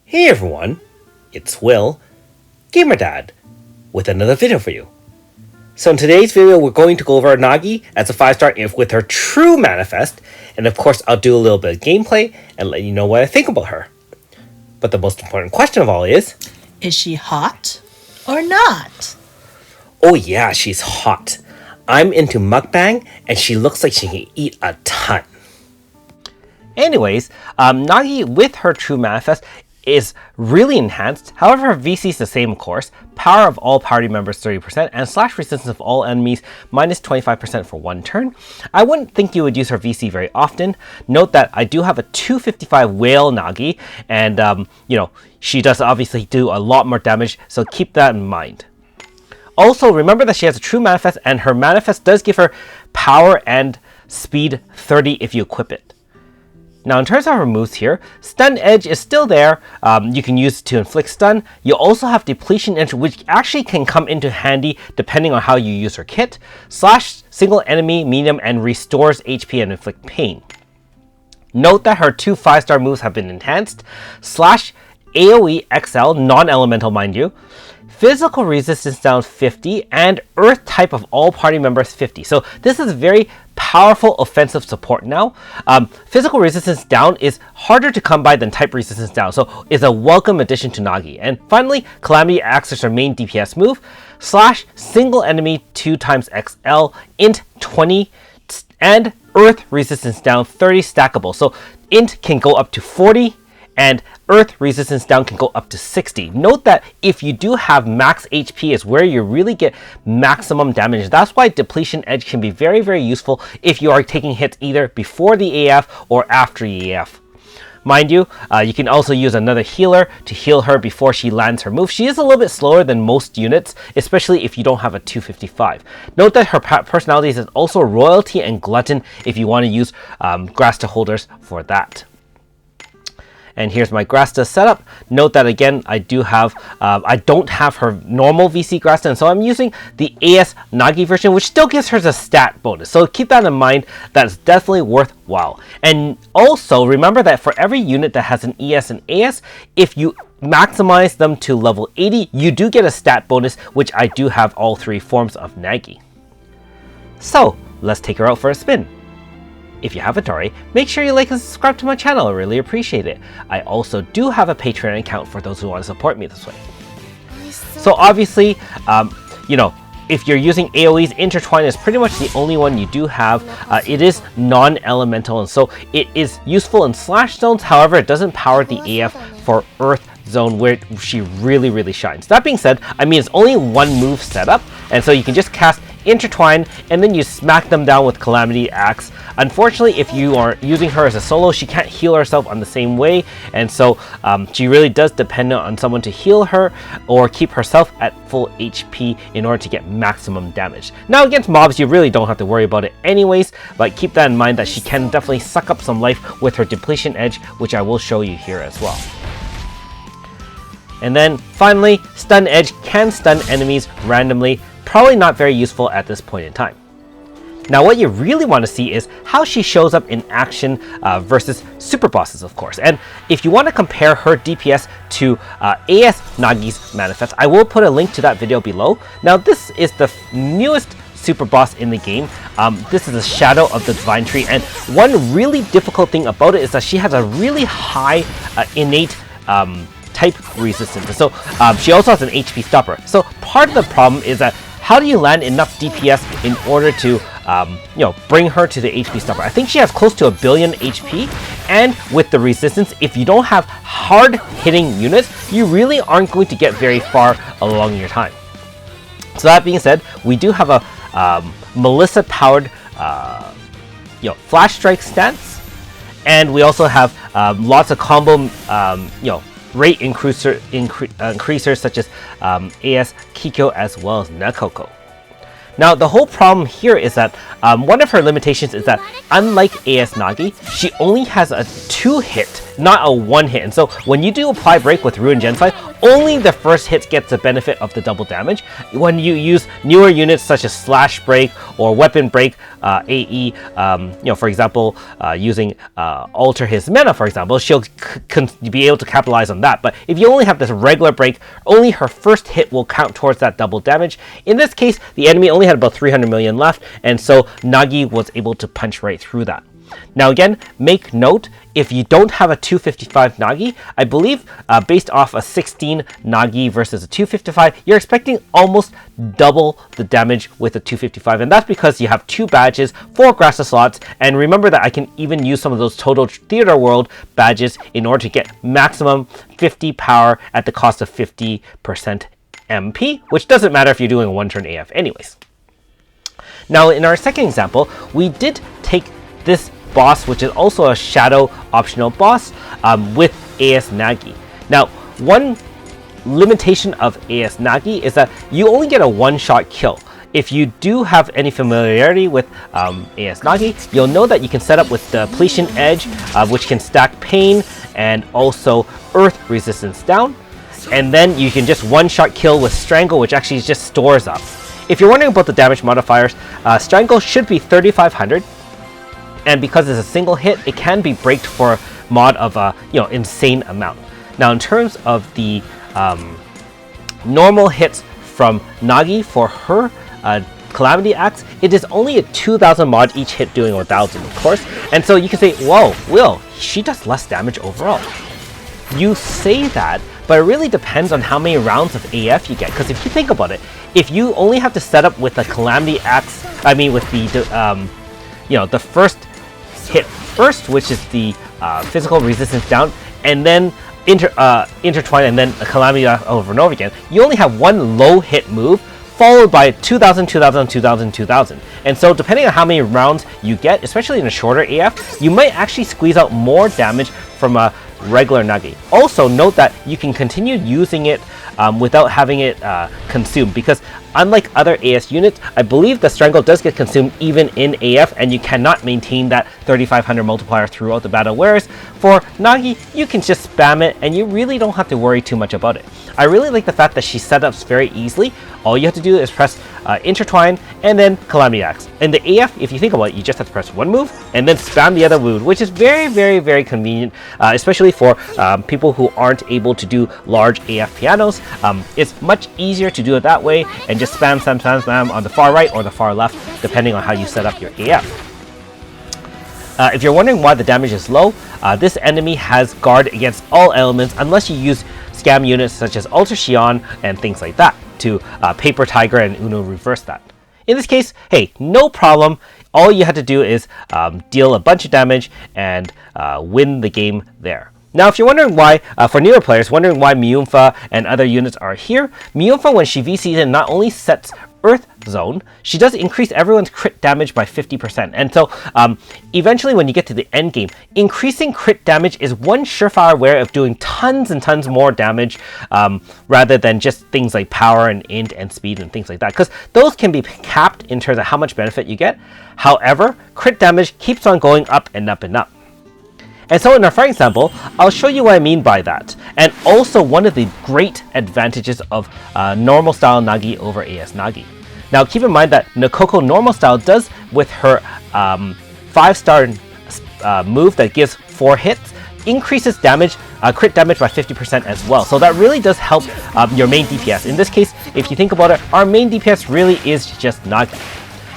Hey everyone, it's Will, Gamer Dad, with another video for you. So in today's video, we're going to go over Nagi as a 5-star if with her true manifest, and of course I'll do a little bit of gameplay and let you know what I think about her. But the most important question of all is she hot or not? Oh yeah, she's hot. I'm into mukbang, and she looks like she can eat a ton. Anyways, Nagi with her true manifest is really enhanced. However, her VC is the same, of course. Power of all party members 30% and slash resistance of all enemies minus 25% for 1 turn. I wouldn't think you would use her VC very often. Note that I do have a 255 whale Nagi, and she does obviously do a lot more damage, so keep that in mind. Also, remember that she has a true manifest, and her manifest does give her power and speed 30 if you equip it. Now, in terms of her moves here, Stun Edge is still there. You can use it to inflict stun. You also have Depletion Edge, which actually can come into handy depending on how you use her kit. Slash single enemy, medium, and restores HP and inflict pain. Note that her 2 5-star moves have been enhanced. Slash AoE XL, non-elemental mind you. Physical resistance down 50 and earth type of all party members 50. So this is very powerful offensive support now. Physical resistance down is harder to come by than type resistance down, so it's a welcome addition to Nagi. And finally, Calamity acts as her main DPS move. Slash single enemy 2 times XL, int 20, and earth resistance down 30 stackable. So int can go up to 40. And earth resistance down can go up to 60. Note that if you do have max HP is where you really get maximum damage. That's why Depletion Edge can be very, very useful if you are taking hits either before the AF or after the AF. Mind you, you can also use another healer to heal her before she lands her move. She is a little bit slower than most units, especially if you don't have a 255. Note that her personality is also Royalty and Glutton if you want to use Grasta holders for that. And here's my Grasta setup. Note that again, I don't have her normal VC Grasta, and so I'm using the AS Nagi version, which still gives her the stat bonus. So keep that in mind. That's definitely worthwhile. And also remember that for every unit that has an ES and AS, if you maximize them to level 80, you do get a stat bonus, which I do have all 3 forms of Nagi. So let's take her out for a spin. If you haven't already, make sure you like and subscribe to my channel. I really appreciate it. I also do have a Patreon account for those who want to support me this way. So obviously, if you're using AoE's, Intertwine is pretty much the only one you do have. It is non-elemental, and so it is useful in slash zones. However, it doesn't power the AF for Earth zone where she really, really shines. That being said, it's only 1 move setup, and so you can just cast Intertwine, and then you smack them down with Calamity Axe. Unfortunately, if you are using her as a solo, she can't heal herself on the same way, and so she really does depend on someone to heal her or keep herself at full HP in order to get maximum damage. Now against mobs, you really don't have to worry about it anyways, but keep that in mind that she can definitely suck up some life with her Depletion Edge, which I will show you here as well. And then finally, Stun Edge can stun enemies randomly. Probably not very useful at this point in time. Now what you really want to see is how she shows up in action versus super bosses, of course. And if you want to compare her DPS to AS Nagi's manifest, I will put a link to that video below. Now this is the newest super boss in the game. This is the Shadow of the Divine Tree, and one really difficult thing about it is that she has a really high innate type resistance. So she also has an HP stopper. So part of the problem is that how do you land enough DPS in order to bring her to the HP stopper? I think she has close to 1 billion HP, and with the resistance, if you don't have hard hitting units, you really aren't going to get very far along your time. So that being said, we do have a Melissa powered flash strike stance, and we also have lots of combo rate increasers such as AS Kikyo as well as Nekoko. Now the whole problem here is that one of her limitations is that unlike AS Nagi, she only has a 2-hit not a one hit. And so when you do apply break with Ruin Genocide, only the first hit gets the benefit of the double damage. When you use newer units such as Slash Break or Weapon Break, AE, for example, using Alter His Mana, for example, she'll be able to capitalize on that. But if you only have this regular break, only her first hit will count towards that double damage. In this case, the enemy only had about 300 million left, and so Nagi was able to punch right through that. Now again, make note, if you don't have a 255 Nagi, I believe based off a 16 Nagi versus a 255, you're expecting almost double the damage with a 255, and that's because you have 2 badges, 4 Grassa slots, and remember that I can even use some of those Total Theater World badges in order to get maximum 50 power at the cost of 50% MP, which doesn't matter if you're doing a 1-turn AF anyways. Now in our second example, we did take this boss, which is also a shadow optional boss, with AS Nagi. Now, one limitation of AS Nagi is that you only get a one-shot kill. If you do have any familiarity with AS Nagi, you'll know that you can set up with the Depletion Edge, which can stack Pain and also Earth resistance down. And then you can just one-shot kill with Strangle, which actually just stores up. If you're wondering about the damage modifiers, Strangle should be 3,500. And because it's a single hit, it can be braked for a mod of a insane amount. Now, in terms of the normal hits from Nagi for her Calamity Axe, it is only a 2,000 mod each hit, doing 1,000, of course. And so you can say, whoa, Will, she does less damage overall. You say that, but it really depends on how many rounds of AF you get. Because if you think about it, if you only have to set up with a Calamity Axe, with the first hit first, which is the physical resistance down, and then intertwine, and then a Calamity over and over again, you only have one low hit move followed by 2,000, 2,000, 2,000, 2,000. And so depending on how many rounds you get, especially in a shorter AF, you might actually squeeze out more damage from a regular Nagi. Also note that you can continue using it without having it consumed, because unlike other AS units, I believe the Strangle does get consumed even in AF, and you cannot maintain that 3,500 multiplier throughout the battle, whereas for Nagi, you can just spam it and you really don't have to worry too much about it. I really like the fact that she setups very easily. All you have to do is press Intertwine and then Calamity Axe. In the AF, if you think about it, you just have to press one move and then spam the other move, which is very, very, very convenient, especially for people who aren't able to do large AF pianos. It's much easier to do it that way and just spam, spam, spam, spam on the far right or the far left, depending on how you set up your AF. If you're wondering why the damage is low, this enemy has guard against all elements unless you use scam units such as Alter Xion and things like that to Paper Tiger and Uno reverse that. In this case, hey, no problem. All you had to do is deal a bunch of damage and win the game there. Now, if you're wondering why, for newer players, wondering why Myunfa and other units are here, Myunfa, when she VCs in, not only sets Earth Zone, she does increase everyone's crit damage by 50%. And so, eventually when you get to the end game, increasing crit damage is one surefire way of doing tons and tons more damage, rather than just things like power and int and speed and things like that, because those can be capped in terms of how much benefit you get. However, crit damage keeps on going up and up and up. And so in our first example, I'll show you what I mean by that, and also one of the great advantages of normal style Nagi over AS Nagi. Now keep in mind that Nakoko normal style does, with her 5-star move that gives 4 hits, increases damage, crit damage by 50% as well. So that really does help your main DPS. In this case, if you think about it, our main DPS really is just Nagi.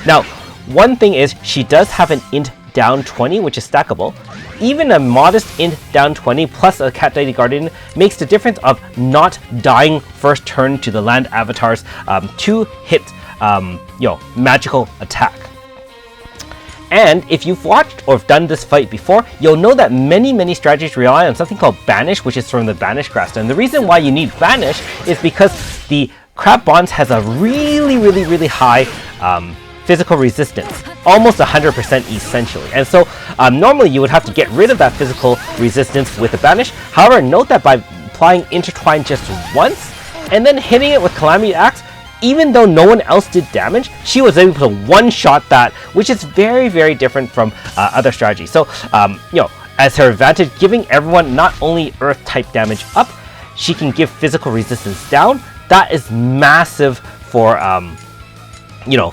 Now, one thing is, she does have an int down 20, which is stackable. Even a modest int down 20 plus a Cat Deity Guardian makes the difference of not dying first turn to the land avatar's 2-hit magical attack. And if you've watched or done this fight before, you'll know that many strategies rely on something called Banish, which is from the Banish Grasta. And the reason why you need Banish is because the Crab Bonds has a really high physical resistance, almost 100% essentially. And so normally you would have to get rid of that physical resistance with a Banish. However, note that by applying Intertwine just once and then hitting it with Calamity Axe, even though no one else did damage, she was able to one-shot that, which is very different from other strategies. So, as her advantage, giving everyone not only earth type damage up, she can give physical resistance down. That is massive for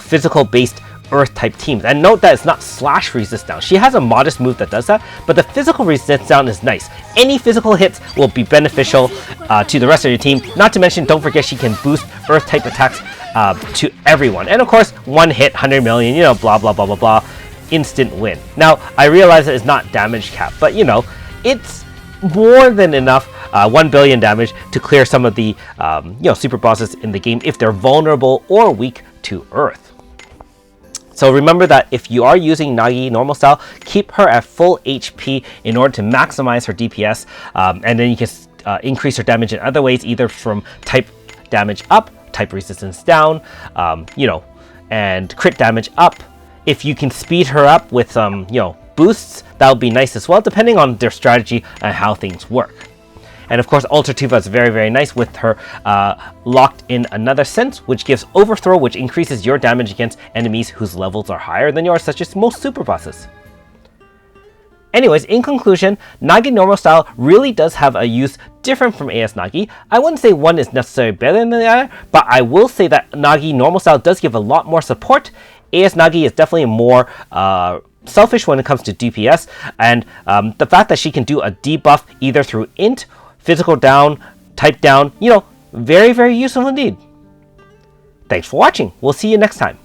physical based earth type teams. And note that it's not slash resist down. She has a modest move that does that, but the physical resist down is nice. Any physical hits will be beneficial to the rest of your team. Not to mention, don't forget she can boost earth type attacks to everyone. And of course, one hit, 100 million, blah, blah, blah, blah, blah, instant win. Now, I realize that it's not damage cap, but it's more than enough, 1 billion damage to clear some of the super bosses in the game if they're vulnerable or weak to earth. So remember that if you are using Nagi normal style, keep her at full HP in order to maximize her DPS, and then you can increase her damage in other ways, either from type damage up, type resistance down, and crit damage up. If you can speed her up with some, boosts, that would be nice as well, depending on their strategy and how things work. And of course, Ultra Tufa is very, very nice with her locked in another sense, which gives overthrow, which increases your damage against enemies whose levels are higher than yours, such as most super bosses. Anyways, in conclusion, Nagi normal style really does have a use different from AS Nagi. I wouldn't say one is necessarily better than the other, but I will say that Nagi normal style does give a lot more support. AS Nagi is definitely more selfish when it comes to DPS, and the fact that she can do a debuff either through int, physical down, type down, very, very useful indeed. Thanks for watching. We'll see you next time.